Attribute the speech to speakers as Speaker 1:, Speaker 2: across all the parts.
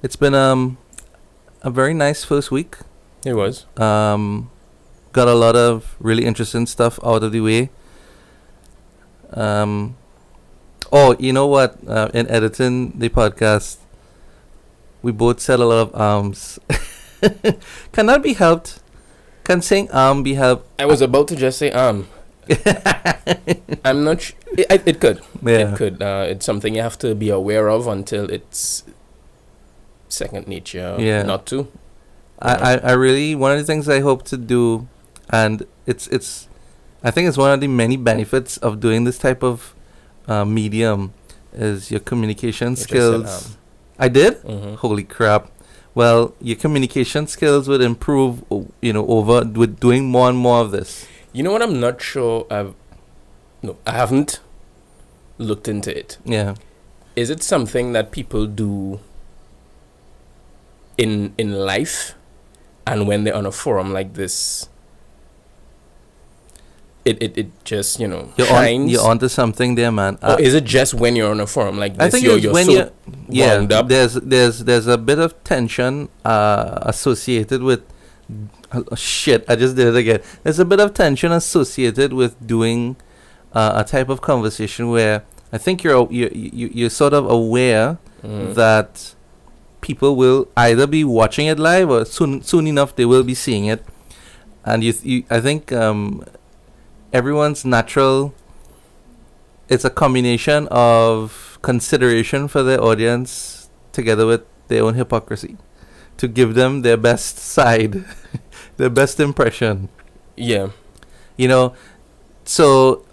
Speaker 1: It's been a very nice first week.
Speaker 2: It was.
Speaker 1: Got a lot of really interesting stuff out of the way. You know what? In editing the podcast, we both said a lot of arms. Can that be helped? Can saying be helped?
Speaker 2: I was about to just say I'm not sure. It could.
Speaker 1: Yeah.
Speaker 2: It could. It's something you have to be aware of until it's second nature.
Speaker 1: Yeah.
Speaker 2: Not to.
Speaker 1: I really, one of the things I hope to do, and it's I think it's one of the many benefits of doing this type of medium, is your communication skills. I did?
Speaker 2: Mm-hmm.
Speaker 1: Holy crap. Well, your communication skills would improve, over with doing more and more of this.
Speaker 2: You know what? I'm not sure. I haven't looked into it.
Speaker 1: Yeah.
Speaker 2: Is it something that people do in life, and when they're on a forum like this, it just shines?
Speaker 1: You're onto something there, man.
Speaker 2: Or is it just when you're on a forum like this?
Speaker 1: I think
Speaker 2: you're
Speaker 1: when
Speaker 2: so wound up?
Speaker 1: There's a bit of tension associated with shit. I just did it again. There's a bit of tension associated with doing a type of conversation where I think you're sort of aware that people will either be watching it live or soon enough they will be seeing it, and I think everyone's natural. It's a combination of consideration for their audience together with their own hypocrisy to give them their best side, their best impression.
Speaker 2: Yeah.
Speaker 1: So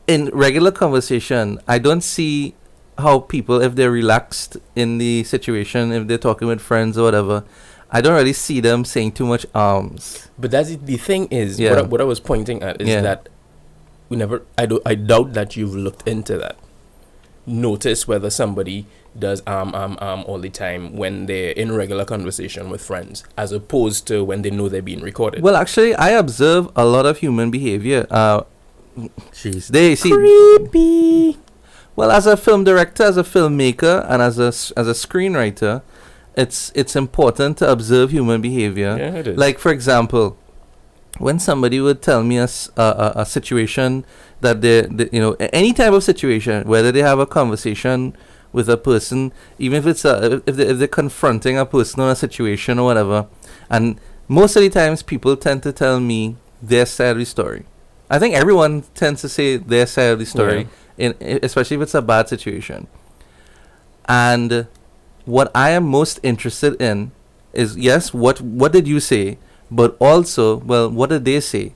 Speaker 1: in regular conversation, I don't see how people, if they're relaxed in the situation, if they're talking with friends or whatever, I don't really see them saying too much arms.
Speaker 2: But that's the thing is,
Speaker 1: Yeah.
Speaker 2: what I was pointing at is that I doubt that you've looked into that. Notice whether somebody does arm all the time when they're in regular conversation with friends, as opposed to when they know they're being recorded.
Speaker 1: Well, actually, I observe a lot of human behavior. They see
Speaker 2: Creepy.
Speaker 1: Well, as a film director, as a filmmaker, and as a screenwriter, it's important to observe human behavior.
Speaker 2: Yeah, it is.
Speaker 1: Like, for example, when somebody would tell me a situation that any type of situation, whether they have a conversation with a person, even if it's if they're confronting a person on a situation or whatever, and most of the times people tend to tell me their side of the story. I think everyone tends to say their side of the story, especially if it's a bad situation. And what I am most interested in is, yes, what did you say, but also, well, what did they say?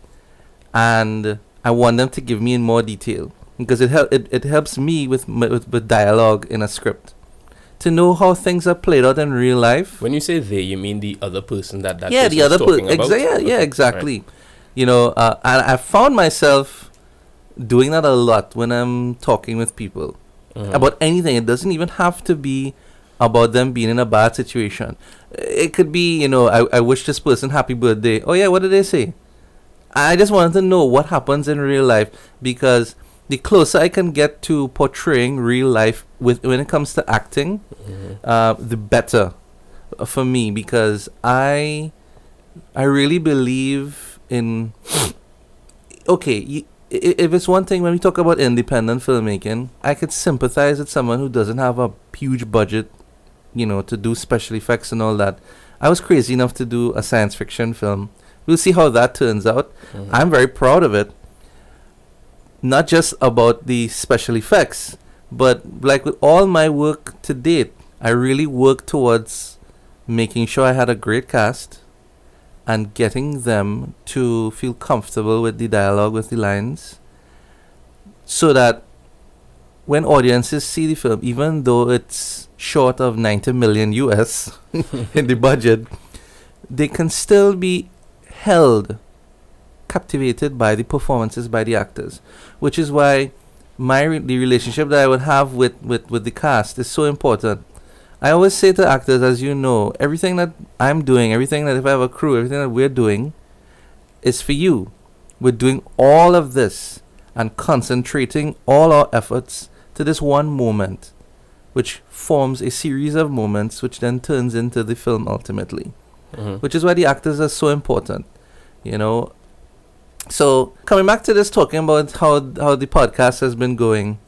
Speaker 1: And I want them to give me in more detail, because it helps me with dialogue in a script to know how things are played out in real life.
Speaker 2: When you say they, you mean the other person that
Speaker 1: yeah, the other person. Exactly.
Speaker 2: Right.
Speaker 1: And I found myself doing that a lot when I'm talking with people about anything. It doesn't even have to be about them being in a bad situation. It could be, I wish this person happy birthday. Oh yeah, what did they say? I just wanted to know what happens in real life, because the closer I can get to portraying real life when it comes to acting, the better for me, because I really believe in. Okay, if it's one thing when we talk about independent filmmaking, I could sympathize with someone who doesn't have a huge budget, to do special effects and all that. I was crazy enough to do a science fiction film. We'll see how that turns out. I'm very proud of it. Not just about the special effects, but like with all my work to date, I really worked towards making sure I had a great cast and getting them to feel comfortable with the dialogue, with the lines, so that when audiences see the film, even though it's short of 90 million US in the budget, they can still be captivated by the performances by the actors, which is why the relationship that I would have with the cast is so important. I always say to actors, as you know, everything that I'm doing, everything that if I have a crew, everything that we're doing is for you. We're doing all of this and concentrating all our efforts to this one moment which forms a series of moments, which then turns into the film ultimately.
Speaker 2: Mm-hmm.
Speaker 1: Which is why the actors are so important, you know. So coming back to this, talking about how the podcast has been going,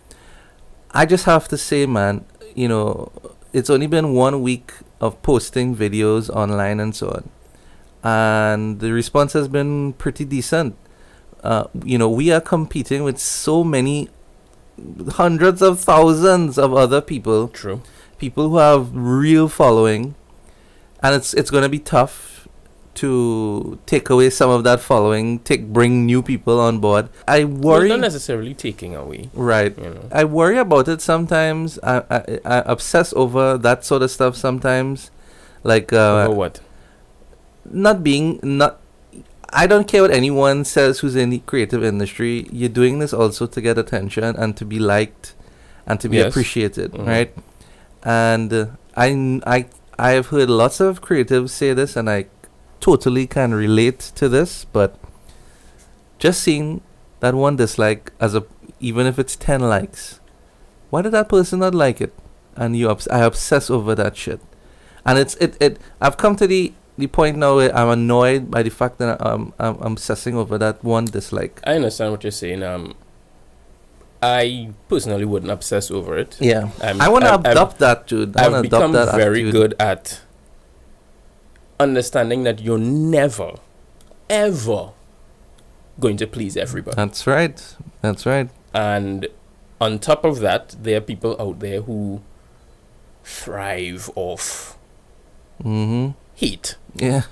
Speaker 1: I just have to say, man, you know, it's only been 1 week of posting videos online and so on, and the response has been pretty decent. You know, we are competing with so many hundreds of thousands of other people.
Speaker 2: True.
Speaker 1: People who have real following, and it's going to be tough to take away some of that following, bring new people on board. I worry.
Speaker 2: Well, not necessarily taking away.
Speaker 1: Right.
Speaker 2: You know.
Speaker 1: I worry about it sometimes. I obsess over that sort of stuff sometimes. Like
Speaker 2: Over what?
Speaker 1: I don't care what anyone says who's in the creative industry. You're doing this also to get attention and to be liked and to be appreciated, right? And I have heard lots of creatives say this, and I totally can relate to this. But just seeing that one dislike, even if it's 10 likes, why did that person not like it? And I obsess over that shit. And I've come to the point now where I'm annoyed by the fact that I'm obsessing over that one dislike.
Speaker 2: I understand what you're saying. I personally wouldn't obsess over it.
Speaker 1: Yeah. I want to adopt that, dude.
Speaker 2: I've become very good at understanding that you're never, ever going to please everybody.
Speaker 1: That's right.
Speaker 2: And on top of that, there are people out there who thrive off heat.
Speaker 1: Yeah.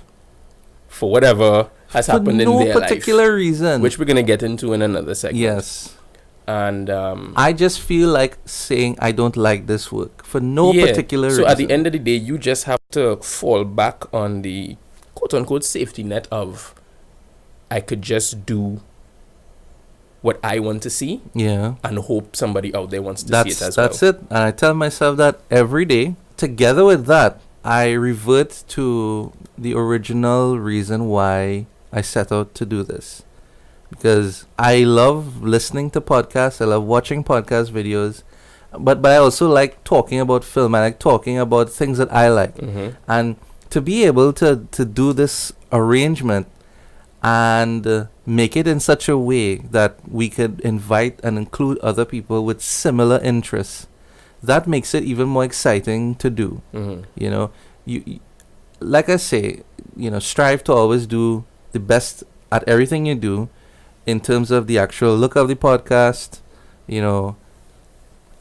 Speaker 2: For whatever has happened in their life.
Speaker 1: For no particular reason.
Speaker 2: Which we're going to get into in another segment.
Speaker 1: Yes.
Speaker 2: And
Speaker 1: I just feel like saying I don't like this work for no particular reason.
Speaker 2: So at the end of the day, you just have to fall back on the quote-unquote safety net of I could just do what I want to see, and hope somebody out there wants to see it as well.
Speaker 1: That's it. And I tell myself that every day. Together with that, I revert to the original reason why I set out to do this. Because I love listening to podcasts, I love watching podcast videos, but I also like talking about film. I like talking about things that I like. And to be able to do this arrangement and make it in such a way that we could invite and include other people with similar interests, that makes it even more exciting to do. You know, you like I say, you know, strive to always do the best at everything you do in terms of the actual look of the podcast, you know,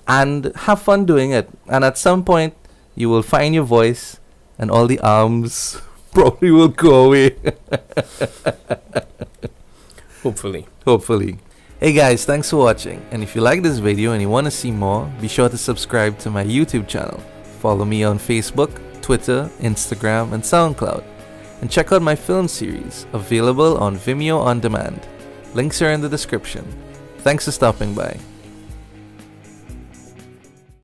Speaker 1: and have fun doing it. And at some point, you will find your voice, and all the arms probably will go away. Hopefully. Hey guys, thanks for watching. And if you like this video and you want to see more, be sure to subscribe to my YouTube channel. Follow me on Facebook, Twitter, Instagram, and SoundCloud. And check out my film series, available on Vimeo On Demand. Links are in the description. Thanks for stopping by.